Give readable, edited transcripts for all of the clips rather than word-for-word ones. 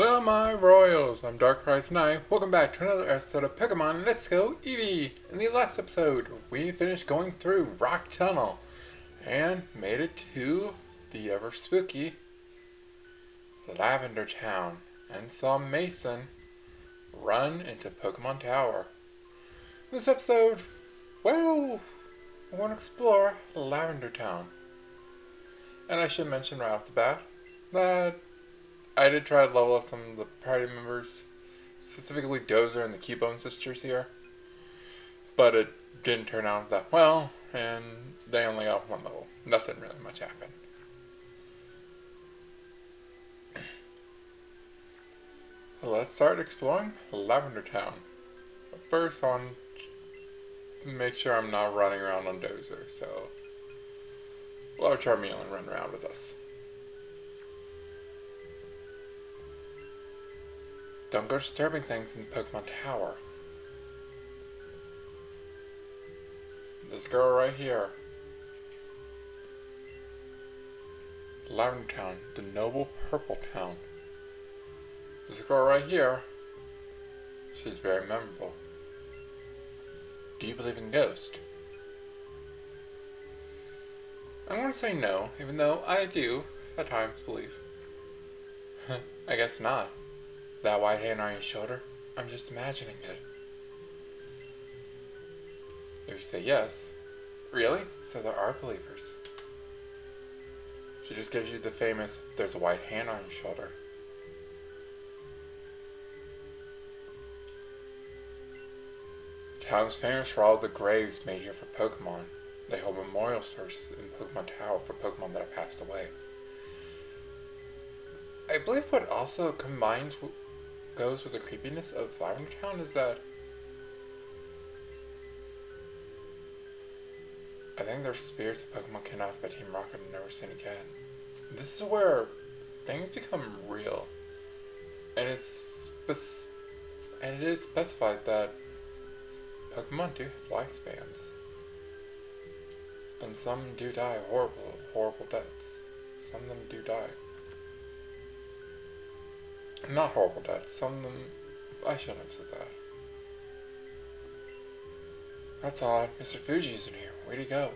Hello my royals, I'm DarkriseKnight. Welcome back to another episode of Pokémon Let's Go Eevee. In the last episode, we finished going through Rock Tunnel and made it to the ever spooky Lavender Town and saw Mason run into Pokémon Tower. In this episode, well, we're going to explore Lavender Town. And I should mention right off the bat that I did try to level up some of the party members, specifically Dozer and the Cubone sisters here, but it didn't turn out that well, and they only got one level. Nothing really much happened. So let's start exploring Lavender Town. But first, I want to make sure I'm not running around on Dozer, so we'll have Charmeleon run around with us. Don't go disturbing things in the Pokémon Tower. This girl right here. Lavender Town, the noble purple town. This girl right here, she's very memorable. Do you believe in ghosts? I'm going to say no, even though I do, at times, believe. I guess not. That white hand on your shoulder? I'm just imagining it. If you say yes, really? So there are believers. She just gives you the famous, there's a white hand on your shoulder. Town's famous for all the graves made here for Pokemon. They hold memorial services in Pokémon Tower for Pokemon that have passed away. I believe what also goes with the creepiness of Lavender Town is that I think there's spirits of Pokemon kidnapped by Team Rocket and never seen again. This is where things become real, and it is specified that Pokemon do have lifespans, and some do die horrible deaths. Some of them do die. Not horrible deaths, some of them... I shouldn't have said that. That's odd. Mr. Fuji isn't here. Where'd he go?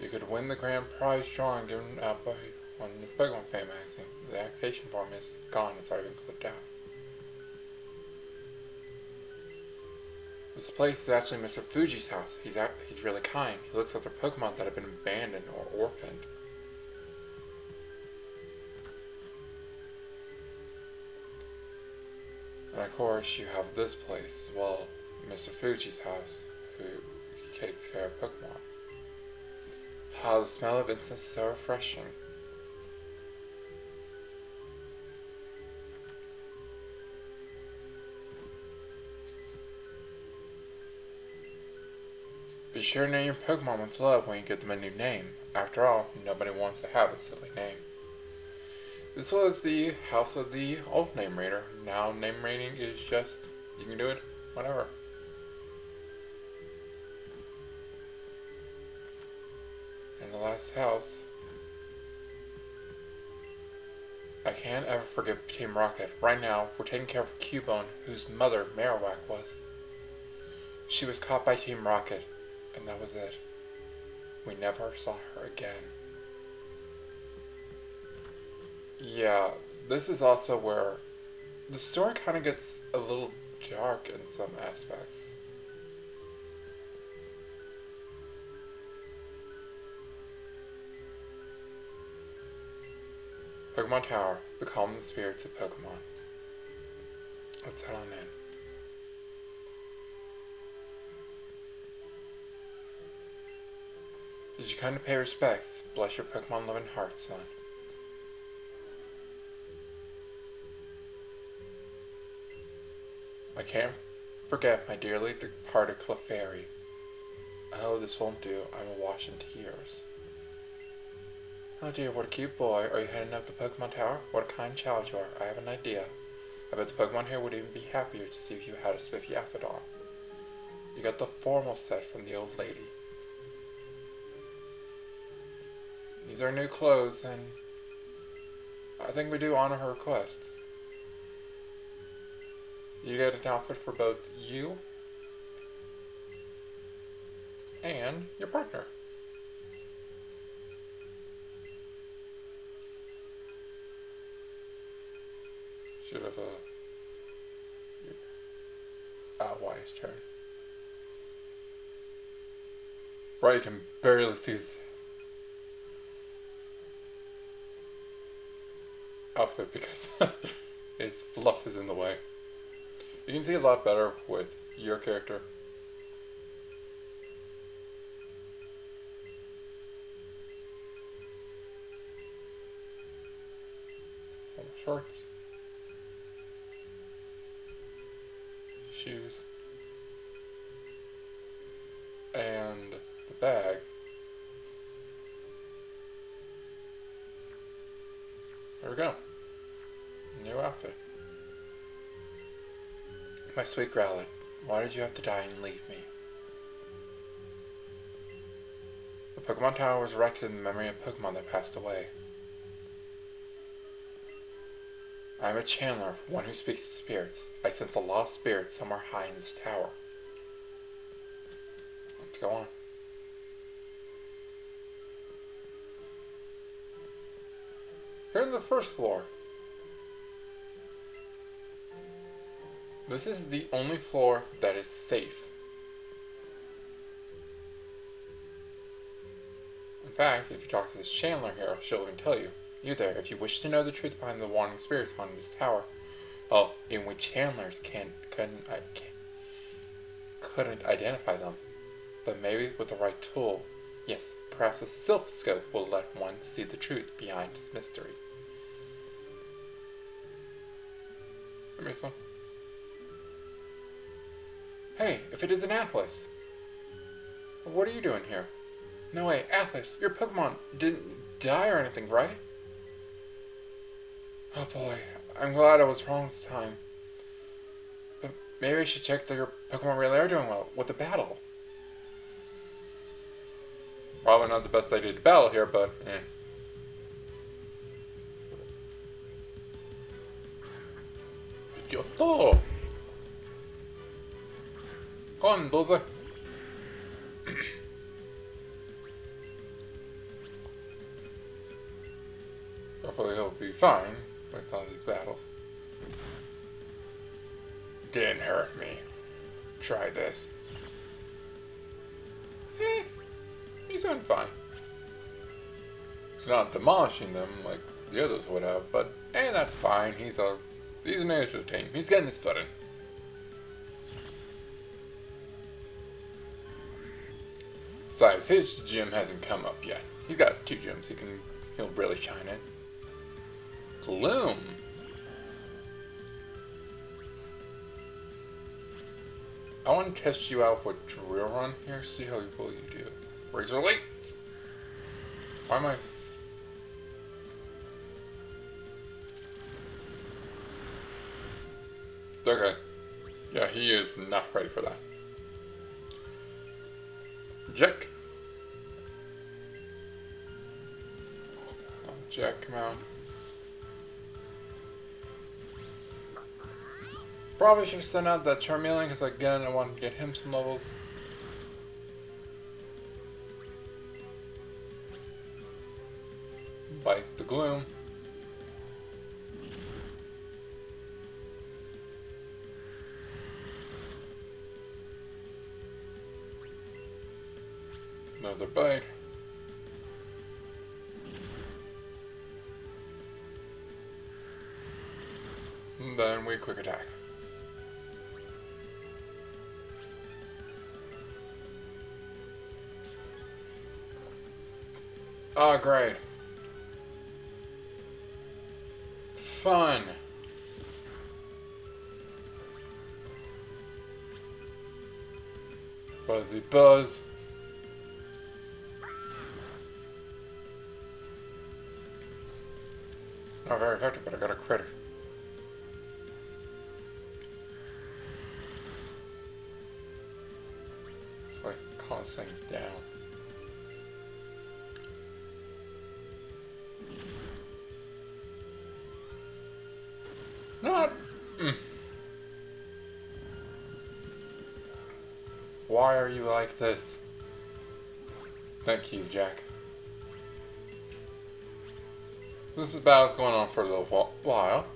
You could win the grand prize drawing given out by on the Pokemon Fan magazine. The application form is gone. It's already been clipped out. This place is actually Mr. Fuji's house. He's really kind. He looks after Pokemon that have been abandoned or orphaned. And of course, you have this place as well, Mr. Fuji's house, who he takes care of Pokemon. How the smell of incense is so refreshing. Be sure to name your Pokemon with love when you give them a new name. After all, nobody wants to have a silly name. This was the house of the old name rater. Now name rating is just, you can do it whenever. And the last house. I can't ever forget Team Rocket. Right now, we're taking care of Cubone, whose mother, Marowak, was. She was caught by Team Rocket, and that was it. We never saw her again. Yeah, this is also where the story kind of gets a little dark in some aspects. Pokemon Tower, becalm the spirits of Pokemon. Let's head on in. Did you come to pay respects? Bless your Pokemon loving heart, son. I can't forget my dearly departed Clefairy. Oh, this won't do. I'm awash in tears. Oh dear, what a cute boy. Are you heading up the Pokemon Tower? What a kind child you are. I have an idea. I bet the Pokemon here would even be happier to see if you had a Spiffy Aphodon. You got the formal set from the old lady. These are new clothes, and I think we do honor her request. You get an outfit for both you and your partner. Should have Wyatt's turn. Right, you can barely see his outfit because his fluff is in the way. You can see a lot better with your character. Shorts. Shoes. And the bag. There we go. New outfit. My sweet Growlithe, why did you have to die and leave me? The Pokémon Tower was erected in the memory of Pokémon that passed away. I am a channeler, one who speaks to spirits. I sense a lost spirit somewhere high in this tower. Let's go on. Here on the first floor. This is the only floor that is safe. In fact, if you talk to this Chandler here, she'll even tell you. You there, if you wish to know the truth behind the wandering spirits haunting this tower, well, in which Chandlers couldn't identify them. But maybe with the right tool, yes, perhaps a Sylph scope will let one see the truth behind this mystery. Give me some. Hey, if it isn't Atlas! What are you doing here? No way, Atlas, your Pokemon didn't die or anything, right? Oh boy, I'm glad I was wrong this time. But maybe I should check that your Pokemon really are doing well with the battle. Probably not the best idea to battle here, but eh. Idioto! Go on, Doze. Hopefully he'll be fine with all these battles. Didn't hurt me. Try this. He's doing fine. He's not demolishing them like the others would have, but that's fine. He's managed to tame. He's getting his footing. Besides, his gym hasn't come up yet. He's got 2 gyms he'll really shine in. Gloom. I want to test you out with Drill Run here, see how well you do. Razor Leap. Why am I... Okay. Yeah, he is not ready for that. Jack. Oh, Jack, come on. Probably should have sent out that Charmeleon because again I want to get him some levels. Bite the Gloom. Another bite. And then we quick attack. Oh, great. Fun. Buzzy Buzz. Not very effective, but I got a critter. So I calm this thing down. Mm. Why are you like this? Thank you, Jack. This battle's going on for a little while.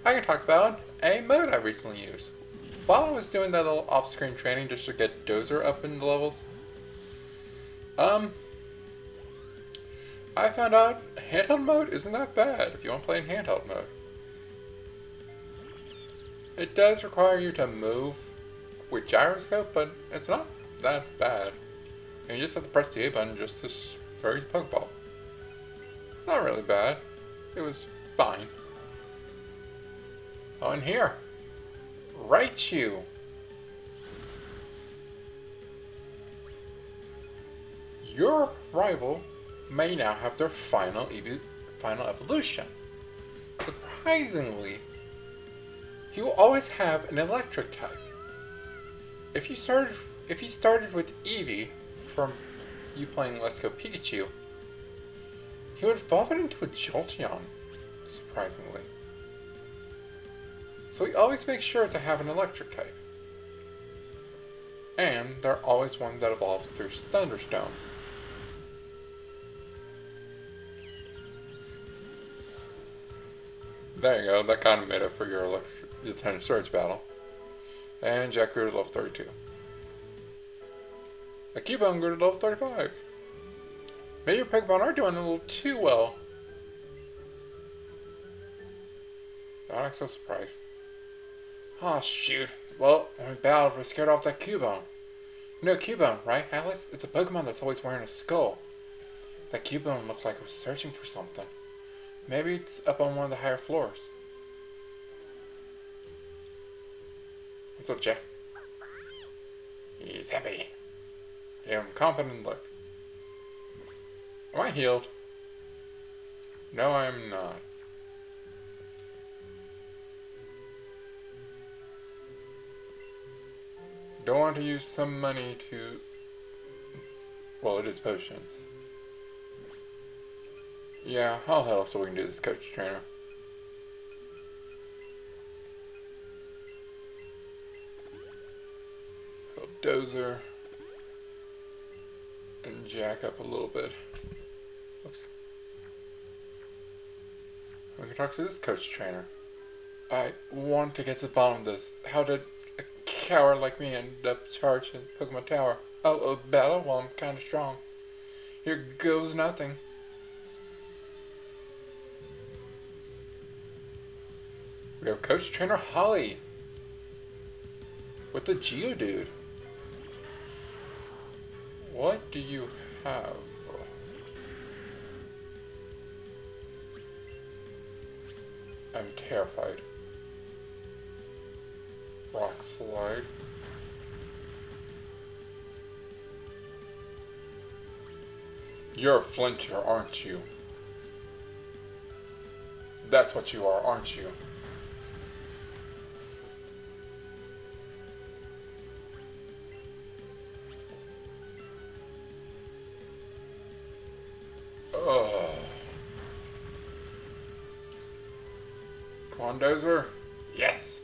I can talk about a mode I recently used. While I was doing that little off-screen training just to get Dozer up in the levels, I found out handheld mode isn't that bad if you want to play in handheld mode. It does require you to move with gyroscope, but it's not that bad. And you just have to press the A button just to throw your Pokeball. Not really bad. It was fine. Oh, and here. Raichu. Your rival may now have their final evolution. Surprisingly, he will always have an electric type. If you started with Eevee from you playing Let's Go Pikachu, he would evolve it into a Jolteon, surprisingly. So he always makes sure to have an electric type. And there are always ones that evolve through Thunderstone. There you go, that kind of made up for your Lieutenant Surge battle. And Jack grew to level 32. A Cubone grew to level 35. Maybe your Pokemon are doing a little too well. I'm not so surprised. Oh shoot. Well, when we battled, we scared off that Cubone. You know Cubone, right, Alice? It's a Pokemon that's always wearing a skull. That Cubone looked like it was searching for something. Maybe it's up on one of the higher floors. What's up, Jack? He's happy. Give him a confident look. Am I healed? No, I'm not. Don't want to use some money to... Well, it is potions. Yeah, I'll head off so we can do this coach trainer. Help Dozer. And Jack up a little bit. Oops. We can talk to this coach trainer. I want to get to the bottom of this. How did a coward like me end up charged in Pokémon Tower? Oh, a battle? Well, I'm kind of strong. Here goes nothing. We have Coach Trainer Holly with the Geodude. What do you have? I'm terrified. Rock Slide. You're a flincher, aren't you? That's what you are, aren't you? Come on, Dozer. Yes!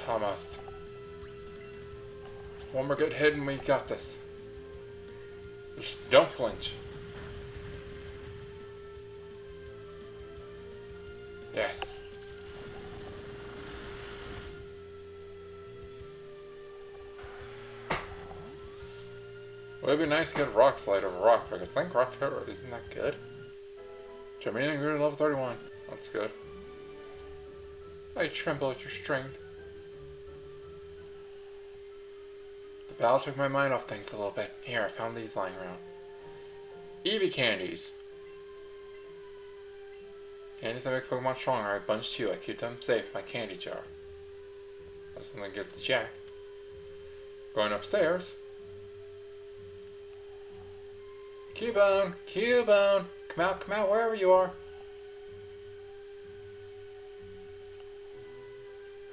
Almost. One more good hit and we got this. Just don't flinch. Yes. Well, it'd be nice to get a Rock Slide over Rock Throw. I think Rock Throw isn't that good. Germanium grew to level 31. That's good. I tremble at your strength. The battle took my mind off things a little bit. Here, I found these lying around. Eevee candies. Candies that make Pokemon stronger. I have a bunch too. I keep them safe in my candy jar. That's something to give to Jack. Going upstairs. Cubone! Cubone! Come out, wherever you are.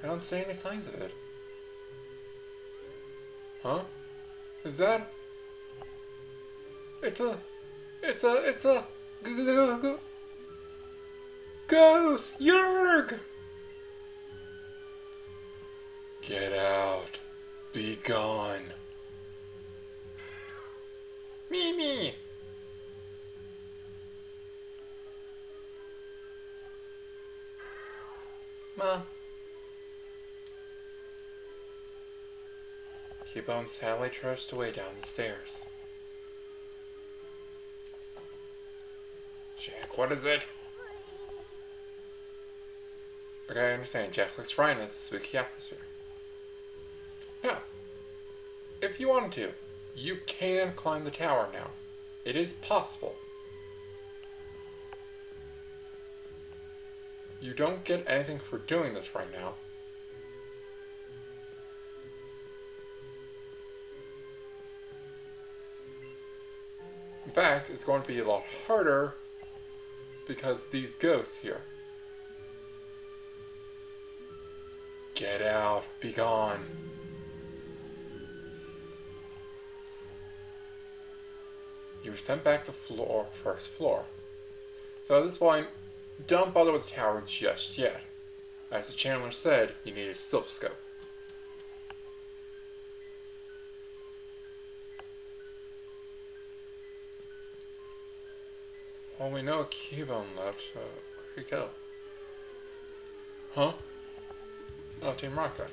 I don't see any signs of it. Huh? Is that... It's a... Ghost! Yerg! Get out. Be gone. Mimi! Ma. Cubone sadly trudged away down the stairs. Jack, what is it? Okay, I understand. Jack looks frightened. It's a spooky atmosphere. Now, if you wanted to, you can climb the tower now. It is possible. You don't get anything for doing this right now. In fact, it's going to be a lot harder because these ghosts here. Get out. Be gone. You were sent back to first floor. So at this point, don't bother with the tower just yet. As the Chandler said, you need a silph scope. Well, we know a Cubone left, so where'd he go? Huh? Oh, Team Rocket.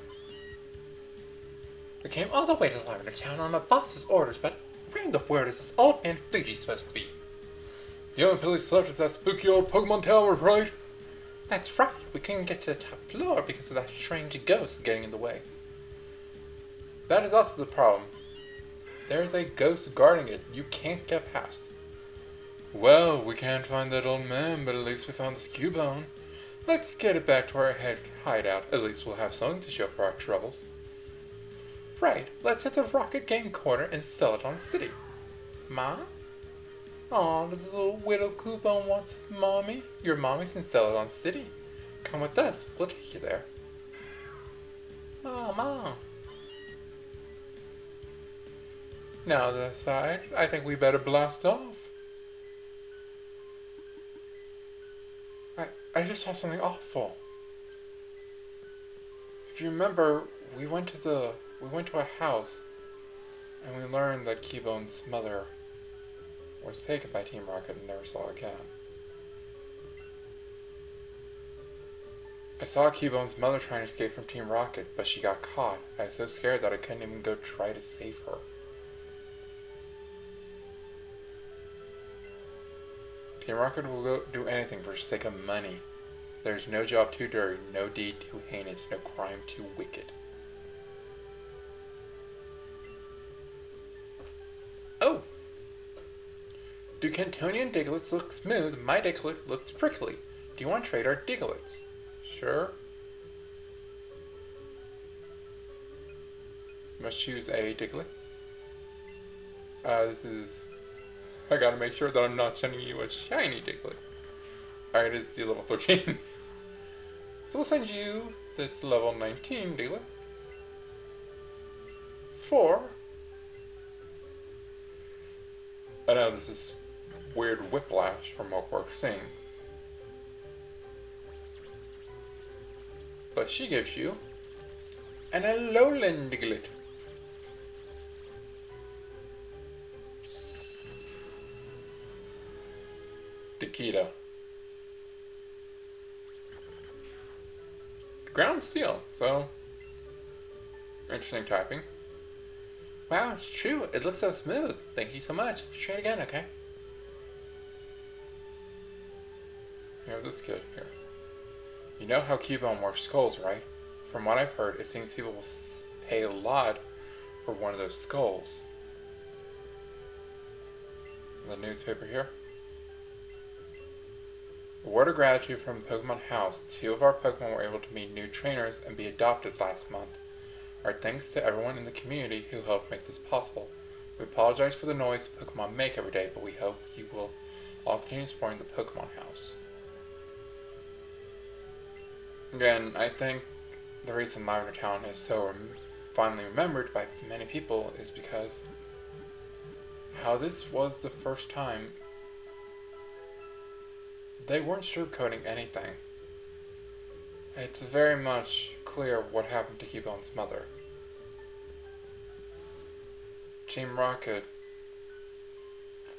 We came all the way to Lavender Town on the boss's orders, but where in the world is this old man Fuji supposed to be? The only place left is that spooky old Pokémon Tower, right? That's right. We couldn't get to the top floor because of that strange ghost getting in the way. That is also the problem. There's a ghost guarding it. You can't get past. Well, we can't find that old man, but at least we found this Cubone. Let's get it back to our hideout. At least we'll have something to show for our troubles. Right, let's hit the Rocket Game Corner and sell it on City. Ma? Aw, this little widow Cubone wants his mommy. Your mommy can sell it on City. Come with us, we'll take you there. Mom. Now to the side, I think we better blast off. I just saw something awful. If you remember, we went to a house and we learned that Cubone's mother was taken by Team Rocket and never saw again. I saw Cubone's mother trying to escape from Team Rocket, but she got caught. I was so scared that I couldn't even go try to save her. Team Rocket will go do anything for the sake of money. There's no job too dirty, no deed too heinous, no crime too wicked. Oh! Do Cantonian Digglets look smooth? My Diglett looks prickly. Do you want to trade our Digglets? Sure. Must choose a Diglett. I gotta make sure that I'm not sending you a shiny Diglett. Alright, it's the level 13. So we'll send you this level 19 Diglett. I know this is weird whiplash from what we're seeing. But she gives you an Alolan Diglett. Nikita. Ground steel, so interesting typing. Wow, it's true. It looks so smooth. Thank you so much. Try it again, okay? We have this kid here. You know how Cubone morphs skulls, right? From what I've heard, it seems people will pay a lot for one of those skulls. The newspaper here. A word of gratitude from Pokemon House. 2 of our Pokemon were able to meet new trainers and be adopted last month. Our thanks to everyone in the community who helped make this possible. We apologize for the noise Pokemon make every day, but we hope you will all continue supporting the Pokemon House. Again, I think the reason Lavender Town is so fondly remembered by many people is because how this was the first time they weren't sugarcoating anything. It's very much clear what happened to Cubone's mother. Team Rocket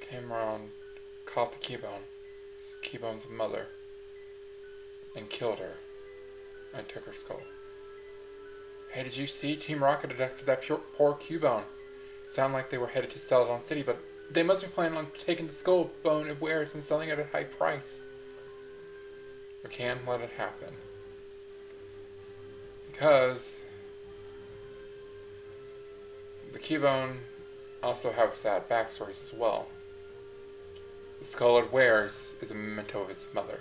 came around, caught the Cubone's mother, and killed her, and took her skull. Hey, did you see Team Rocket after that poor Cubone? Sound like they were headed to Celadon City, but they must be planning on taking the skull bone it wears and selling it at a high price. We can't let it happen. Because the Cubone also have sad backstories as well. The skull it wears is a memento of his mother.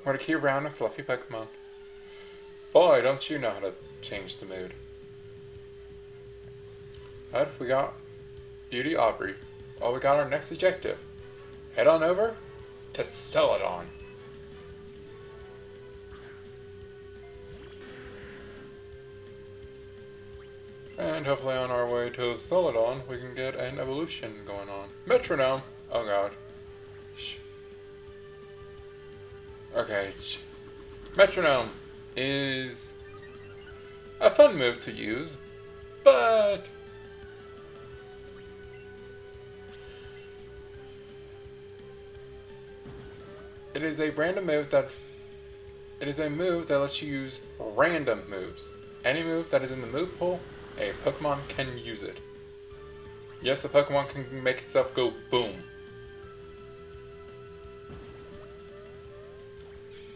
What a cute, round and fluffy Pokemon. Boy, don't you know how to change the mood. But we got Beauty Aubrey. Well, we got our next objective. Head on over to Celadon. And hopefully on our way to Celadon, we can get an evolution going on. Metronome! Oh god. Shh. Okay. Shh. Metronome is a fun move to use, but it is a random move that lets you use random moves. Any move that is in the move pool, a Pokemon can use it. Yes, a Pokemon can make itself go boom.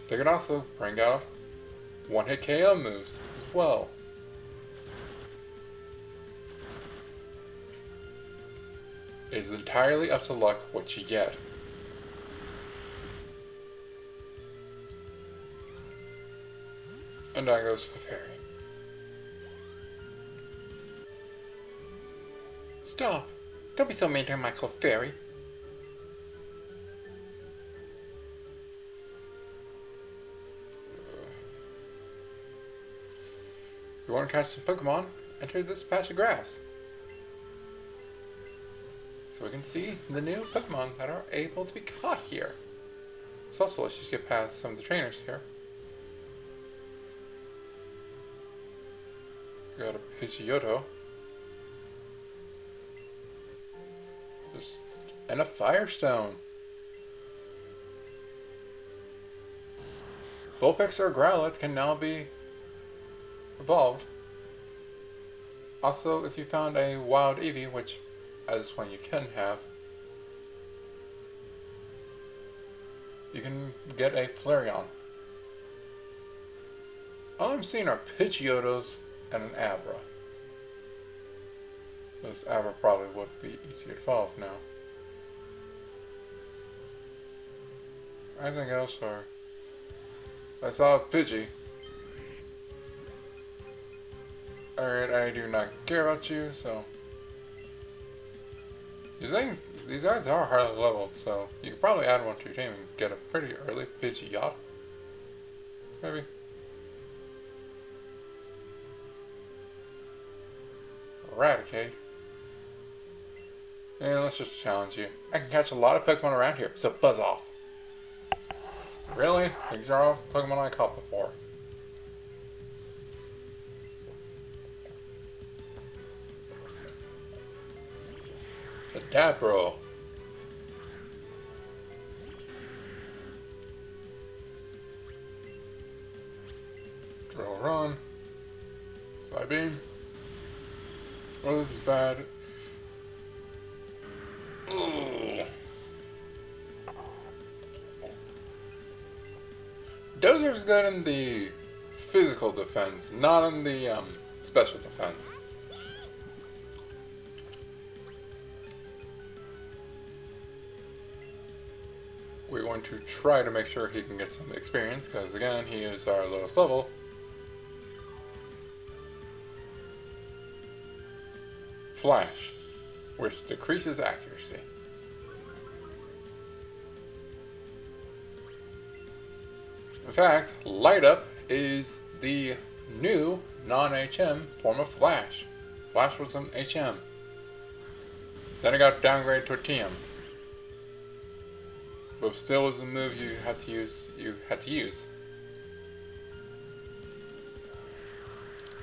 They can also bring out one-hit KO moves as well. It is entirely up to luck what you get. And down goes Clefairy. Stop! Don't be so mean to my Clefairy. If you want to catch some Pokemon, enter this patch of grass. So we can see the new Pokemon that are able to be caught here. So also, let's just get past some of the trainers here. We got a Pidgeotto. And a Firestone. Vulpix or Growlithe can now be evolved. Also, if you found a wild Eevee, which at this point you can have, you can get a Flareon. All I'm seeing are Pidgeottos and an Abra. This Abra probably would be easier to evolve now. Anything else, or I saw a Pidgey. Alright, I do not care about you, so these guys are highly leveled, so you could probably add one to your team and get a pretty early Pidgeot. Maybe. Eradicate. And let's just challenge you. I can catch a lot of Pokemon around here, so buzz off. Really? These are all Pokemon I caught before. A Dabro. Drill Run. Psybeam. Oh, this is bad. Ooh. Dozer's good in the physical defense, not in the special defense. We're going to try to make sure he can get some experience, because again, he is our lowest level. Flash, which decreases accuracy. In fact, Light Up is the new non-HM form of Flash. Flash was an HM. Then I got downgraded to a TM. But still was a move you had to use.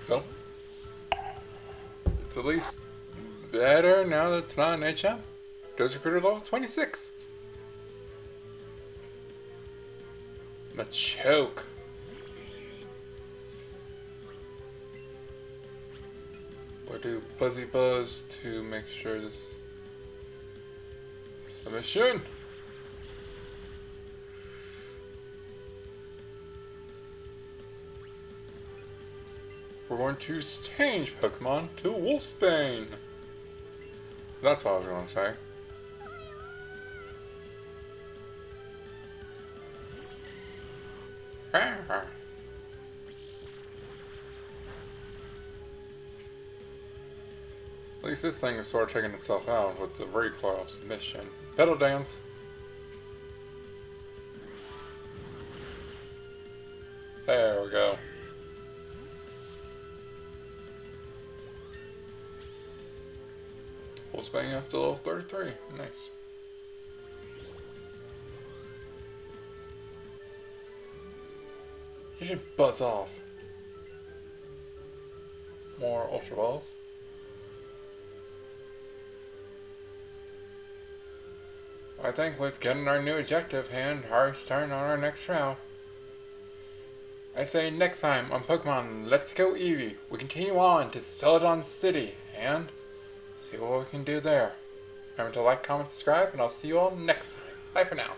So it's at least better now that it's not an HM. Does recruiter level 26. The choke. We'll do Buzzy Buzz to make sure this submission. We're going to change Pokemon to Wolfsbane. That's what I was going to say. At least this thing is sort of taking itself out with the recoil of submission. Pedal dance. There we go. Wolfsbane up to level 33. Nice. You should buzz off. More Ultra Balls. I think with getting our new objective and our turn on our next round, I say next time on Pokemon Let's Go Eevee, we continue on to Celadon City and see what we can do there. Remember to like, comment, subscribe, and I'll see you all next time. Bye for now.